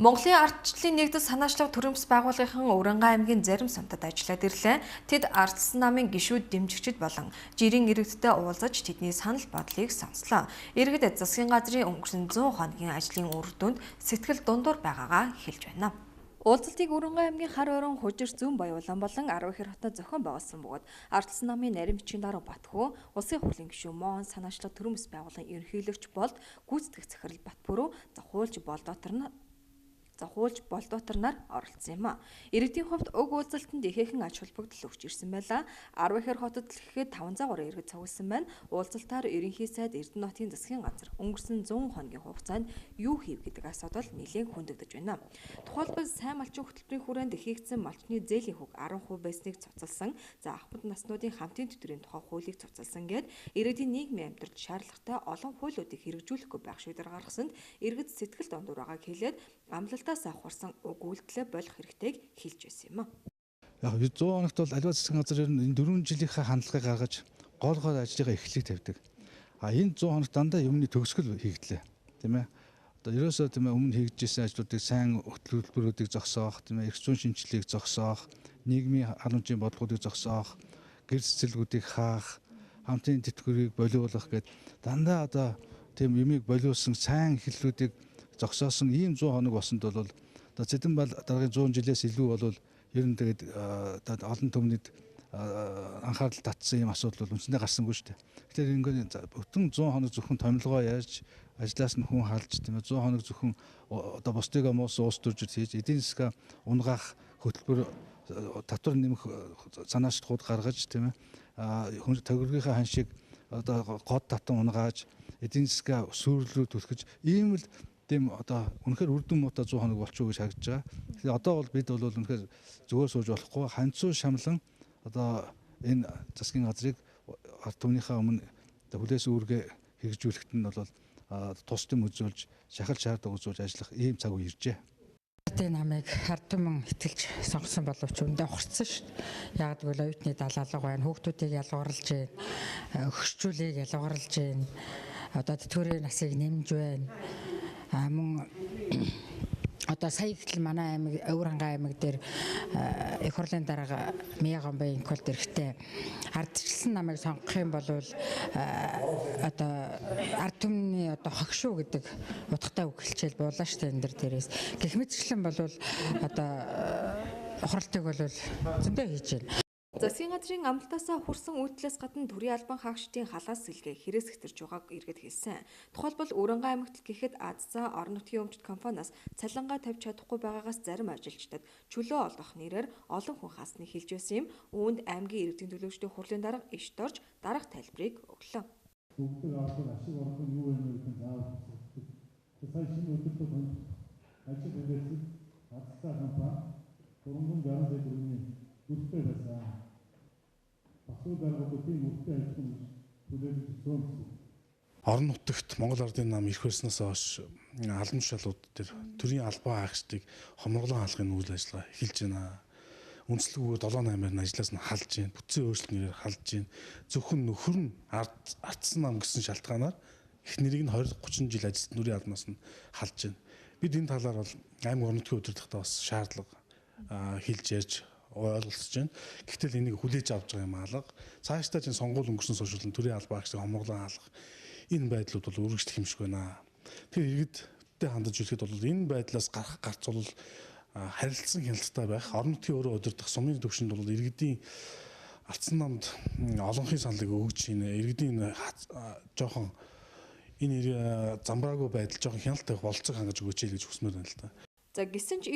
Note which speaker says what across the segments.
Speaker 1: Монголын ардчлалын нэгдэл санаачлаг төрөмс байгууллагын Уранга аймгийн зарим сумдад ажиллаад ирлээ. Тэд ардсан намын гишүүд дэмжигчид болон жирийн иргэдтэй уулзаж тэдний санал бодлыг сонслоо. Иргэд засгийн газрын өнгөрсөн 100 хоногийн ажлын үр дүнд сэтгэл дундуур байгаагаа хэлж байна. Уулзалтыг Уранга аймгийн хар орон хужир зүүн Баяулан болон 10 хэр хотод зохион байгуулсан бөгөөд ардсан намын нарийн бичгийн дарга Батхүү, улсын хурлын гишүүн Моон санаачлаг төрөмс байгууллагын ерөнхийлөгч болд гүйцэтгэх захирал Батпүрүү захуулж болдоотор нар оролцсон юм а. Иргэдийн хувьд уг уулзалтанд ихээхэн ач холбогдол өгч ирсэн байла. 10 хэр хотод л ихэд 500 гаруй иргэд цугласан байна. Уулзалтаар ерөнхий сайд Эрдэнэтийн засгийн газар өнгөрсөн 100 хоногийн хугацаанд юу хийв гэдэг асуудал нэлээд хөндөгдөж байна. Тухайлбал сайн малчин хөтөлбөрийн хүрээнд хийгдсэн малчны зээлийн хөг 10% байсныг цуцалсан. За ахмад наснуудын хамтын төтвөрийн тухай хуулийг цуцалсан гээд иргэдийн нийгмийн амьдралд шаардлагатай олон хуулиудыг хэрэгжүүлэхгүй байх шийдвэр гаргасанд иргэд сэтгэл дундуур байгааг хэлээд амлалтаас авахарсан уг үйлдэлээ болох хэрэгтэйг хэлж байсан юм а.
Speaker 2: Яг 100 хоногт бол аливаа засгийн газар энэ 4 жилийнхээ хандлагыг гаргаж гол ажлыгаа эхлэх тавьдаг. Энэ 100 хоногт дандаа юмны төгсгөл хийгдлээ. Тийм ээ. Одоо ерөөсөө тийм ээ өмнө хийгдэж ирсэн ажлуудыг сайн хөтөлбөрүүдийг зогсоох, тийм ээ эрх зүйн шинжилгээг зогсоох, нийгмийн халамжийн бодлогуудыг зогсоох, гэр цэцэрлэгүүдийг хаах, хамтын тэтгэврийг болиулах гэдэг дандаа одоо тийм юмыг болиулсан сайн эхлэлүүдийг зогсоосон ийм 100 хоног болсонд бол одоо Цэдэн бол дараагийн 100 жилээс илүү болвол ер нь тэгээд олон түмнийд анхаарал татсан юм асуудал бол үндсэндээ гарсангүй шүү дээ. Тэгэхээр ингээд бүтэн 100 хоног зөвхөн томилгоо ярьж ажлаас нь хүн халж тийм ээ 100 хоног зөвхөн одоо бусдыгаа муусан уус төржид хийж эдийн засгаа унгаах хөтөлбөр татвар нэмэх санаачлалууд гаргаж тийм ээ хүн төгрөгийнхаа ханшийг одоо год татан унгааж эдийн засгаа сүрлэлрүү түлхэж ийм л тийм одоо үнэхээр үр дүн муутай 100 хоног болчихоо гэж харагдаж байгаа. Тэгэхээр одоо бол бид бол үнэхээр зүгээр сууж болохгүй ханцуу шамлан одоо энэ засгийн газрыг ард түмнийхээ өмнө хүлээс үүргээ хэрэгжүүлэхэд нь бол тус дэм үзүүлж шахал шаардлага үзүүлж ажиллах ийм цаг үе иржээ.
Speaker 3: Энэ намайг ард түмэн итгэлж сонгосон боловч өндөө ухарсан шүү дээ. Яг гэвэл оюутны далаалга байна, хүүхдүүдийг ялгуурлаж байна, өгшчүүлийг ялгуурлаж байна. Одоо тэтгэврийн насыг нэмж байна. Мөн одоо сая гэтэл манай аймаг Уранга аймаг дээр их хурлын дарга Мягомбын колд эрэхтэй ардчилсан намайг сонгох юм бол одоо ард түмний одоо хогшуу гэдэг утгатай үг хэлчихэл буулаа шүү дээ энэ дээрээс. Гэх мэтчлэн бол одоо ухралтыг бол зөндөө хийж байна.
Speaker 1: Засгийн газрын амлалтаасаа хүрсэн үйлдэлээс гадна төрийн албан хаагчдын халаас сэлгээ хэрэгс гэтэрч байгааг иргэд хэлсэн. Тухайлбал Уранга аймагт гэхэд Азаа орон нутгийн өмчт компаниас цалингаа тавьж чадахгүй байгаагаас зарим ажилчдад чөлөө олгох нэрээр олон хүн хаасныг хэлж байсан юм. Үүнд аймгийн иргэдийн төлөөлөгчдийн хурлын дарга ишт орж дараах тайлбарыг өглөө.
Speaker 4: Бүгд авах ашиг орлого нь юу вэ гэж заавал хэлдэг. Сая шинэ өдөртөө ажил хийсэн Азаа компани 360 сая төгрөгийн бүртээ байсан.
Speaker 5: Орон нутагт Монгол Ардын нам ирэх байснаас хойш албан тушаалууд дээр төрийн албан хаагчдыг хомроглон хаалгын үйл ажиллагаа эхэлж байна. Үндслэгүүгээр 7-8-аар нь ажлаас нь халж байна. Бүтцийн өөрчлөлтөөр халж байна. Зөвхөн нөхөр нь ардсан нам гэсэн шалтгаанаар их нэрийг нь 20-30 жил ажилласан төрийн албанаас нь халж байна. Бид энэ талаар бол аймаг орон нутгийн удирдлагатаа бас шаардлага хэлж ярьж ойлголцож байна. Гэвтэл энийг хүлээж авч байгаа юм алга. Цаашдаа чинь сонгуул өнгөрсөн сошиалын төрийн албан хаагчдыг хомроглон хаалгах энэ байдлууд бол үргэлжлэх юмшиг байна. Тэгэхээр иргэдтэй хандаж үзэхэд бол энэ байдлаас гарах гарц бол харилцсан хяналттай байх. Орон нутгийн өөрөө удирдах сумын төвшөнд бол иргэдийн ардсан намд олонхын саналыг өгж байна. Иргэдийн жоохон энэ замбраагүй байдал жоохон хяналттай болцог хангаж өгөөч гэж хүсмээр байна л да.
Speaker 1: За гисэн ч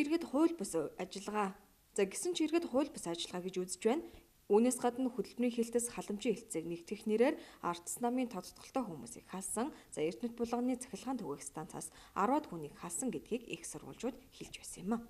Speaker 1: иргэд хууль бус ажиллагаа гэж үзэж байна. Үүнээс гадна хөтөлбөрийн хэлтээс халамжийн хэлтсийг нэгтгэх нэрээр ардс намын тодтголтой хүмүүсийг халсан. За Эрдэнэт булганы цахилгаан түгээх станцаас 10-аад хүнийг халсан гэдгийг их сурвалжууд хэлж байсан юм а.